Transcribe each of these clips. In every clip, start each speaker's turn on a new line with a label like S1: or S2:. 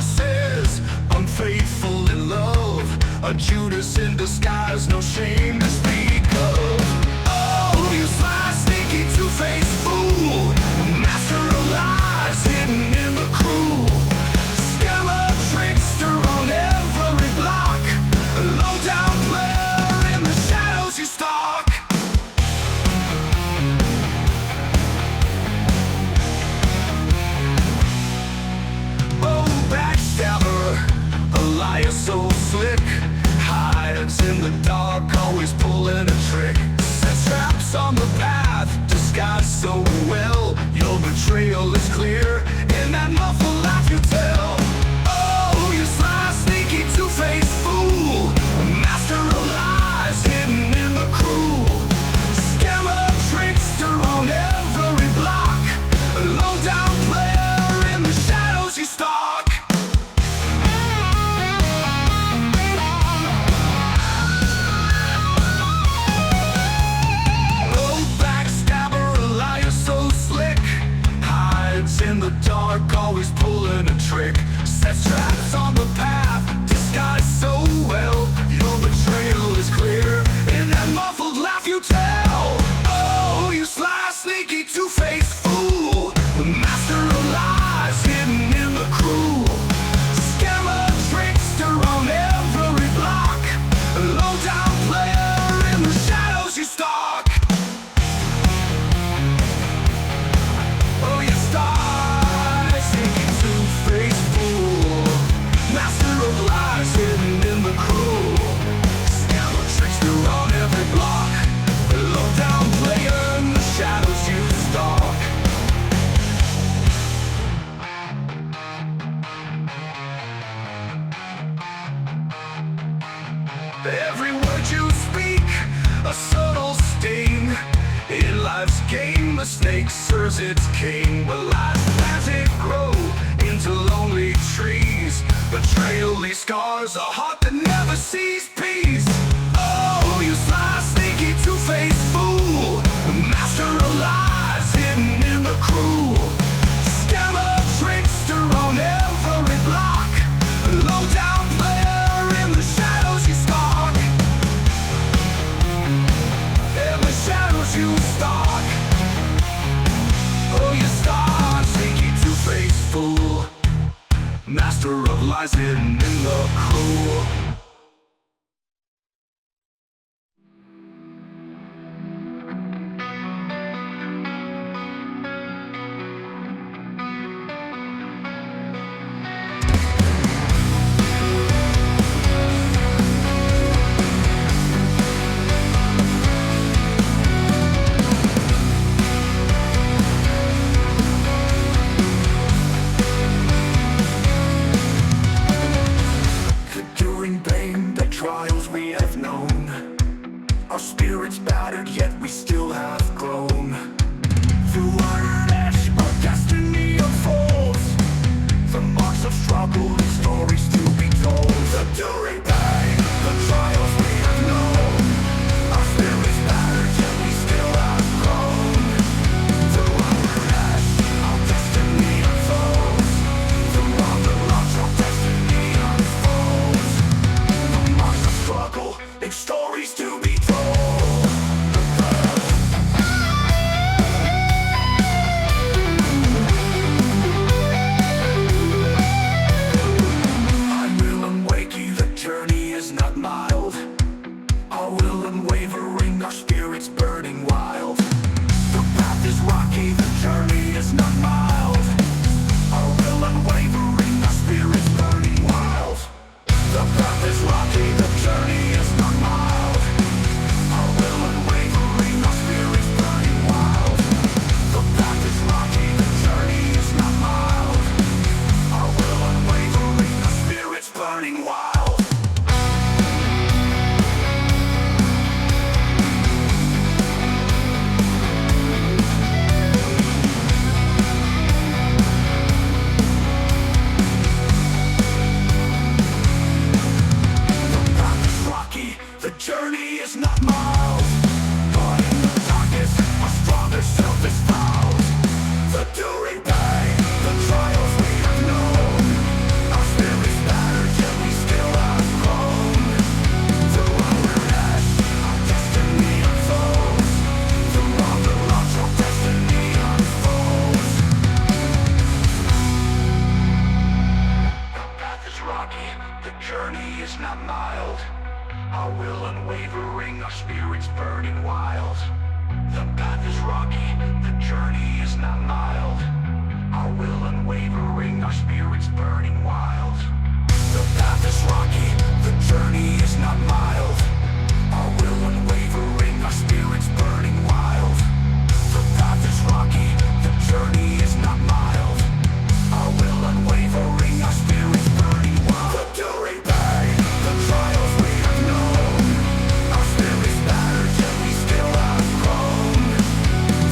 S1: promises, unfaithful in love, a Judas in disguise, no shame to speak of. Oh, you sly, sneaky, two-faced fool, master of lies hidden in the crew, scammer, trickster on every block, a low-down player in the shadows you stalk. Oh, backstabber, a liar so slick, hides in the dark, always pulling a trick, sets traps on the path, disguised so well, your betrayal is clear in that muffled laugh you tell. Oh, you sly, sneaky, two-faced fool, master of lies hidden in the crew, scammer, trickster on every block, a low-down player in the shadows you stalk. In the dark, always pulling a trick, sets traps on the path, disguised so well, your betrayal is clear in that muffled laugh you tell. Oh, you sly, sneaky, two-faced fool, the master of lies hidden in the crew, scammer, trickster on every block, a low-down player in the shadows you stalk. Oh, you stalk. Hidden in the crew, scammer, trickster on every block, a low-down player in the shadows you stalk. Every word you speak, a subtle sting, in life's game the snake serves its king, but life's plants it grow into lonely trees. Betrayal leaves scars, a heart that never sees peace. Oh, you sly, sneaky, two-faced fool, master of lies hidden in the crew, scammer, trickster on every block, a low-down player in the shadows you stalk. In the shadows you stalk. Oh, you stalk, sneaky, two-faced fool, master of lies hidden in the crew. Trials we have known, our spirits battered yet we still have grown. Through iron ash our destiny unfolds, the marks of struggle and stories to be told. The enduring pain, the trials we have known, our spirits battered yet we still have grown. Through iron ash our destiny unfolds, through all the loss our destiny unfolds. Struggle and stories to be told. I will unwake you the journey. is not mild. Our will unwavering, our spirits burning wild. The path is rocky, the journey is not mild. Our will unwavering, our spirits burning wild. The path is rocky, the journey is not mild. Our will unwavering, our spirits burning wild. The path is rocky, the journey is not mild. Our will unwavering, our spirits burning wild. The jury pain, the trials we have known. Our spirits battered, yet we still have grown.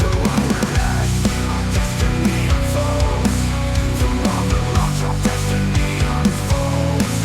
S1: Through our ash, our destiny unfolds. Through all the loss, our destiny unfolds.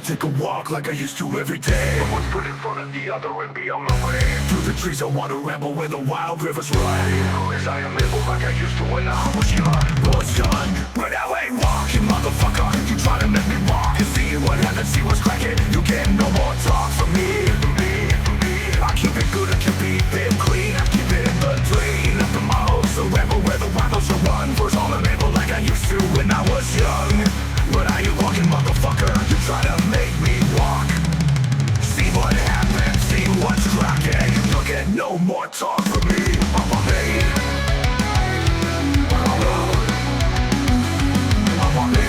S1: Take a walk like I used to every day. But one's put in front of the other and be on my way. Through the trees I wanna ramble where the wild rivers run. As I am able like I used to when I was young. Well it's done, but now I ain't walking, motherfucker. You try to make me walk. You see what happens, see what's cracking. You get no more talk from me. I keep it good, I keep it clean. I keep it in between. Up the miles, the ramble where the wild rivers run. First all I'm able like I used to when I was young. But I ain't walking, motherfucker. You try to make me walk. See what happens, see what's cracking. You'll get no more talk from me. I'm on me. I'm on me.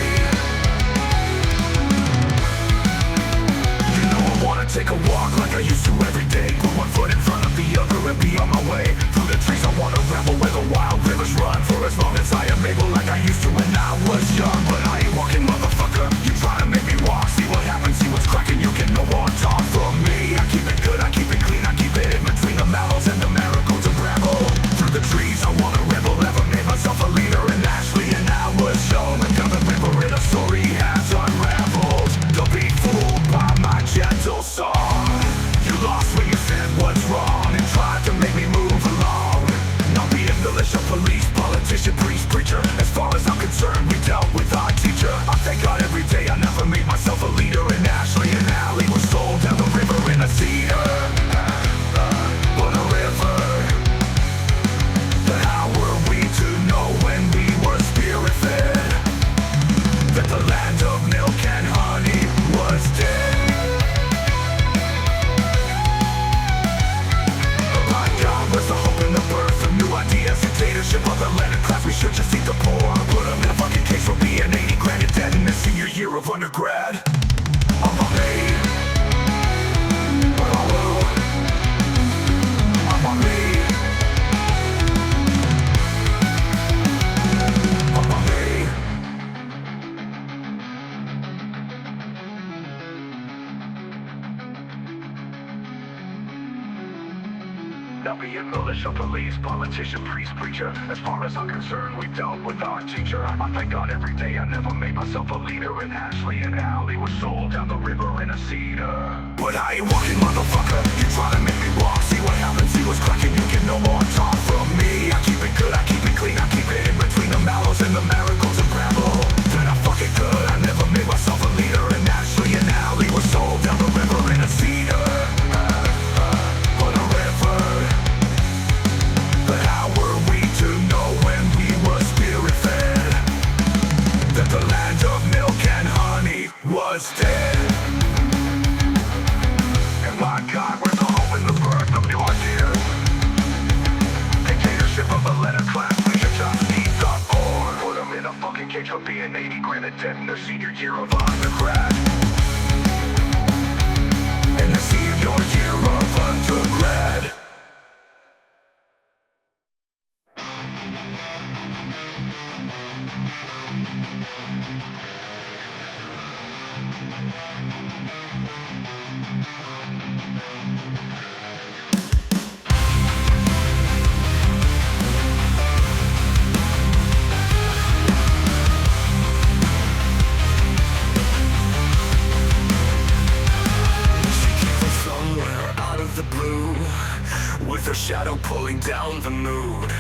S1: You know I wanna take a walk like I used to every day. Put one foot in front of the other and be on my way. Through the trees I wanna ramble where the wild rivers run. For as long as I am able like I used to when I was young. But I ain't walking, motherfucker. You try to make me walk. See what happens, see what's cracking. You get no more talk from me. I keep it good, I keep it clean. I keep it in between the mallows and the marigolds of gravel. Through the trees I wanna rebel. Never made myself a leader in Ashley and I was shown. And down the river in a story has unraveled. Don't be fooled by my gentle song. You lost when you said what's wrong and tried to make me move along. Not being militia, police, politician, priest, preacher. As far as I'm concerned, we dealt with our teacher. I thank God every day I never made myself a leader in Ashley and Alley was sold down the river in a cedar. On a river. But how were we to know when we were spirit fed that the land of milk and honey was dead? My God was the hope and the birth of new ideas. Dictatorship of the landed class, we should just eat the poor. Put them in a fucking case for being 80 grand and dead in the senior year of undergrad. I'm on me. I'm on me. I'm on me. Not being militia, police, politician, priest, preacher. As far as I'm concerned, we dealt with our teacher. I thank God every day I never made myself a leader in Ashley and Alley was sold down the river in a cedar. But I ain't walking, motherfucker. You try to make me walk. See what happens, see what's cracking. You get no more talk from me. I keep it good, I keep it clean. I keep it in between the mallows and the marigolds of gravel. Then I fucking good. I never made myself a leader in Ashley and Alley was sold down the river in a cedar. On a river. But how were we to know when we were spirit fed that the land of milk and honey was dead? And my God, where's the hope and the birth of new ideas? Dictatorship of a letter class, we should just eat the poor. Put them in a fucking cage for being 80 grand and dead in their senior year of undergrad. In the senior year of undergrad. blue, with her shadow pulling down the mood.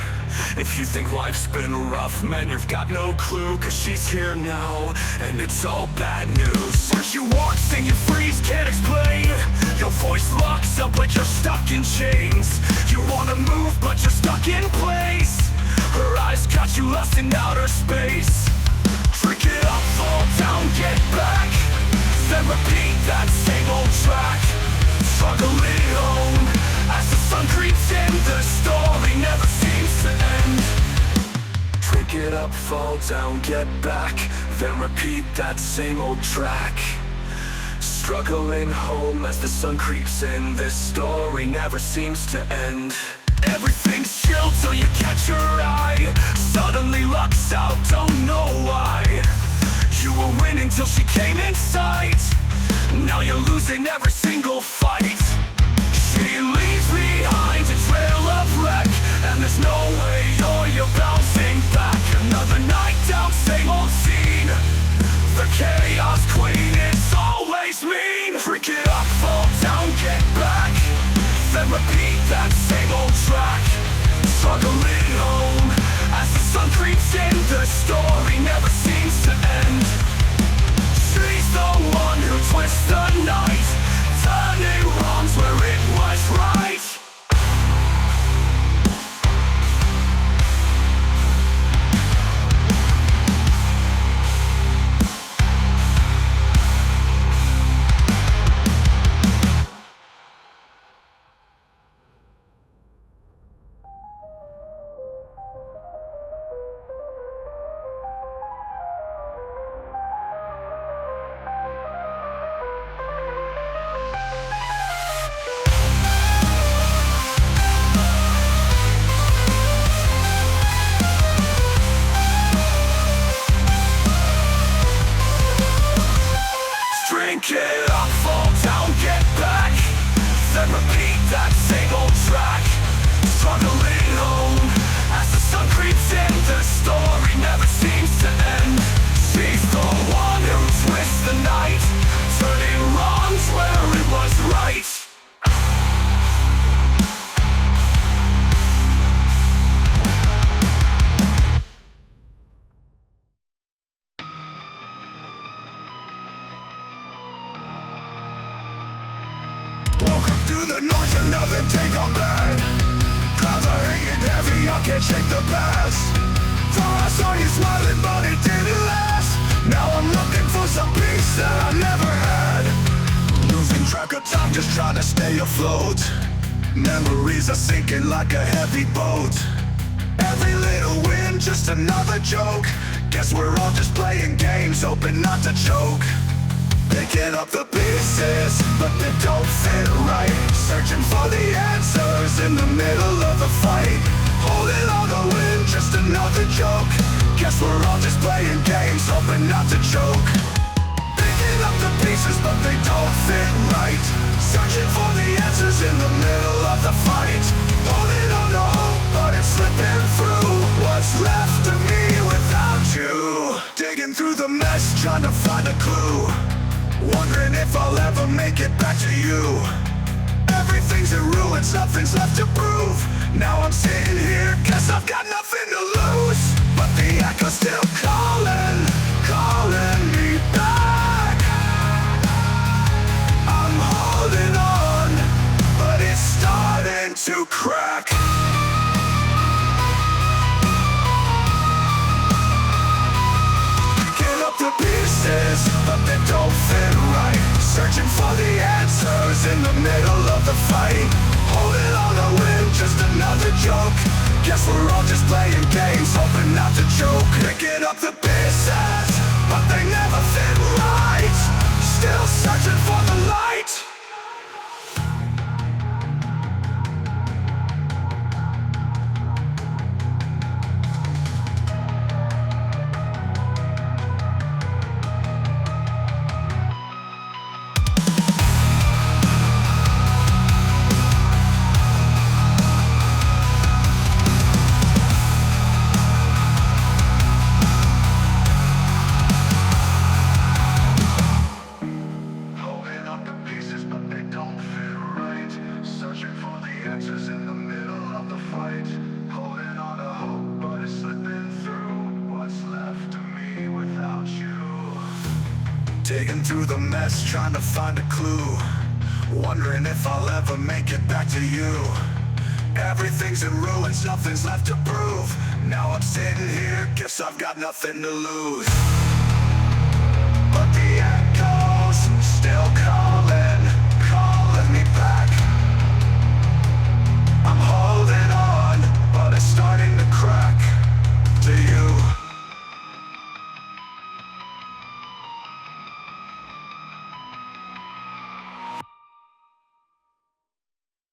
S1: If you think life's been rough, man, you've got no clue. Cause she's here now, and it's all bad news. When she walks and you freeze, can't explain. Your voice locks up like you're stuck in chains. You wanna move, but you're stuck in place. Her eyes got you lost in outer space. Drink it up, fall down, get back. Then repeat that same old track. Struggling home as the sun creeps in. The story never seems to end. Drink it up, fall down, get back. Then repeat that same old track. Struggling home as the sun creeps in. This story never seems to end. Everything's chill till you catch her eye. Suddenly lucks out, don't know why. You were winning till she came in sight. Now you're losing every single fight. She leaves behind a trail of wreck, and there's no way you're bouncing back. Another night down, same old scene. The chaos queen is always mean. Freak it up, fall down, get back. Then repeat that same old track. Struggling home as the sun creeps in. The story never seems to end. She's the one who twists the night, turning wrongs where it was right. Drink it up, fall down, get back. Then repeat that same old track. Struggling home as the sun creeps in. The story never seems to end. She's the one who twists the night, turning wrongs where it was right. Welcome to the north, another day gone bad. Clouds are hanging heavy, I can't shake the past. Thought I saw you smiling, but it didn't last. Now I'm looking for some peace that I never had. Losing track of time, just trying to stay afloat. Memories are sinking like a heavy boat. Every little win, just another joke. Guess we're all just playing games, hoping not to choke. Picking up the pieces, but they don't fit right. Searching for the answers in the middle of the fight. Holding on to win, just another joke. Guess we're all just playing games, hoping not to choke. Picking up the pieces, but they don't fit right. Searching for the answers in the middle of the fight. Holding on to hope, but it's slipping through. What's left of me without you? Digging through the mess, trying to find a clue. Wondering if I'll ever make it back to you. Everything's in ruins, nothing's left to prove. Now I'm sitting here, guess I've got nothing to lose. But the echo's still calling, calling me back. I'm holding on, but it's starting to crack. Picking up the pieces, but they don't fit right. Searching for the answers in the middle of the fight. Holding on to win, just another joke. Guess we're all just playing games, hoping not to choke. Picking up the pieces, but they never fit right. Still searching for the light. Holding up the the answers in the middle of the fight. Holding on to hope, but it's slipping through. What's left of me without you? Digging through the mess, trying to find a clue. Wondering if I'll ever make it back to you. Everything's in ruins, nothing's left to prove. Now I'm sitting here, guess I've got nothing to lose.